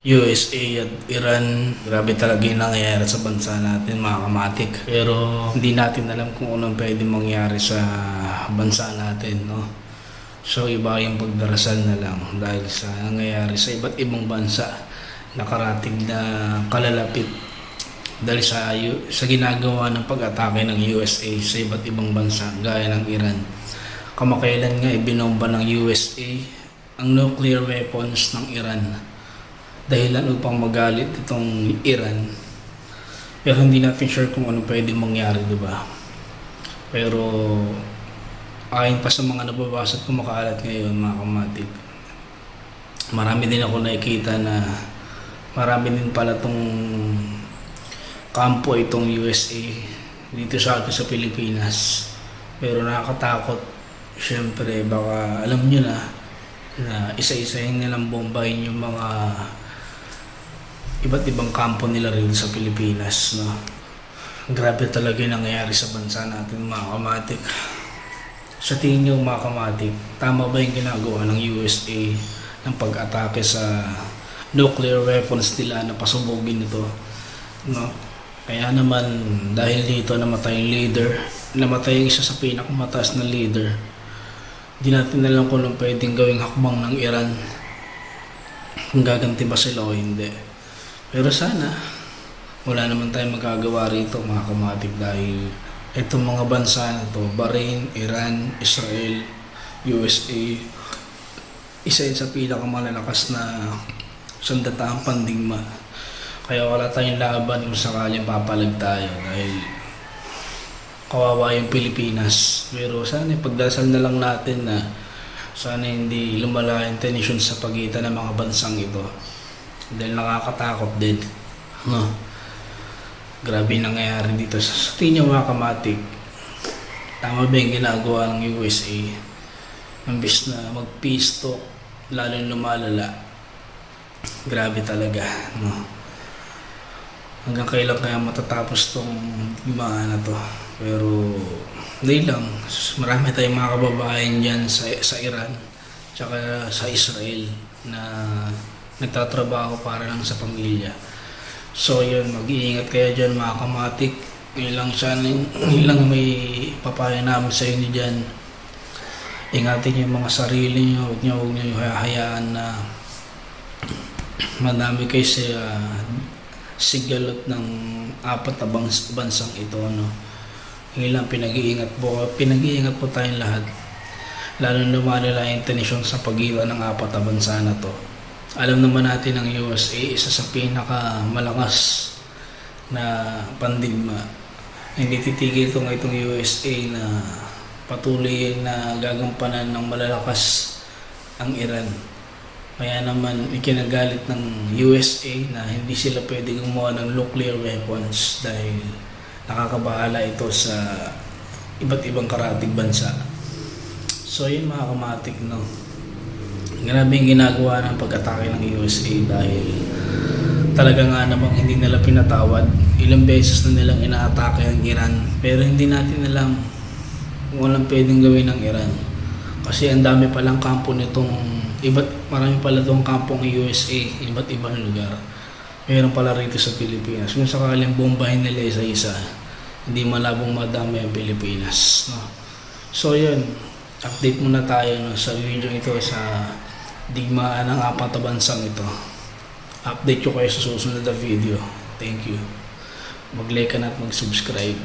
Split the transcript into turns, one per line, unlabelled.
USA at Iran, grabe talaga yung nangyayari sa bansa natin mga kamatik. Pero hindi natin alam kung anong pwede mangyari sa bansa natin, no? So iba yung pagdarasal na lang dahil sa nangyayari sa iba't ibang bansa, nakarating na kalalapit dahil sa ginagawa ng pag-atake ng USA sa iba't ibang bansa gaya ng Iran. Kamakailan nga ibinomba ng USA ang nuclear weapons ng Iran, dahilan upang magalit itong Iran. Pero hindi natin sure kung ano pwede mangyari, di ba? Pero ayon pa sa mga nababasa at kumakalat ngayon mga kamatik, marami din ako nakikita na marami din pala itong kampo itong USA dito sa atin sa Pilipinas. Pero nakakatakot. Siyempre baka alam nyo na isa-isahin nilang bombahin yung mga iba't ibang kampo nila rin sa Pilipinas, no? Grabe talaga yung nangyayari sa bansa natin mga kamatik. Sa tingin nyo mga kamatik, tama ba yung ginagawa ng USA ng pag-atake sa nuclear weapons nila na pasubugin ito, no? Kaya naman dahil dito namatay yung leader, namatay yung isa sa pinakamataas na leader, di natin alam kung anong pwedeng gawing hakbang ng Iran, kung gaganti ba sila o hindi. Pero sana wala naman tayong magagawa rito mga kamatik, dahil itong mga bansa na to, Bahrain, Iran, Israel, USA, isa yun sa pinakamalalakas na sandataang pandigma. Kaya wala tayong laban kung sakaling papalag tayo, dahil kawawa yung Pilipinas. Pero sana pagdasal na lang natin na sana hindi lumala yung tension sa pagitan ng mga bansang ito, dahil nakakatakot din, no? Grabe nangyayari dito sa tingin mga kamatik. Tama ba yung ginagawa ng USA? Imbis na mag-peace talk, lalo lumalala. Grabe talaga, no? Hanggang kailan kaya matatapos tong mga na to? Pero hindi lang, marami tayong mga kababayan dyan sa Iran tsaka sa Israel na nagtatrabaho para lang sa pamilya. So yun, mag-iingat kayo dyan mga kamatik. Ilang may papaya namin sa inyo dyan. Ingatin yung mga sarili nyo, huwag nyo hayaan na madami kayo sa sigalot ng apat na bansang ito, no? Ilang pinag-iingat po tayong lahat, lalo na lumalala yung tension sa pagitan ng apat na bansa na to. Alam naman natin ang USA, isa sa pinakamalakas na pandigma. Hindi titigil itong USA na patuloy na gagampanan ng malalakas ang Iran. Kaya naman ikinagalit ng USA na hindi sila pwedeng gumawa ng nuclear weapons dahil nakakabahala ito sa iba't ibang karatig bansa. So yun mga kamatik, no? Grabe yung ginagawa ng pag-atake ng USA dahil talaga nga namang hindi nila pinatawad. Ilang beses na nilang inaatake ang Iran, pero hindi natin alam kung anong pwedeng gawin ng Iran. Kasi ang dami palang kampo nitong marami pala itong kampong USA, iba't ibang lugar. Meron pala rito sa Pilipinas. Kung sakaling bombahin nila isa-isa, hindi malabong madami ang Pilipinas, no? So yun, update muna tayo, no, sa video ito sa digmaan ng apat na bansang ito. Update ko kayo sa susunod na video. Thank you. Mag-like ka na at mag-subscribe.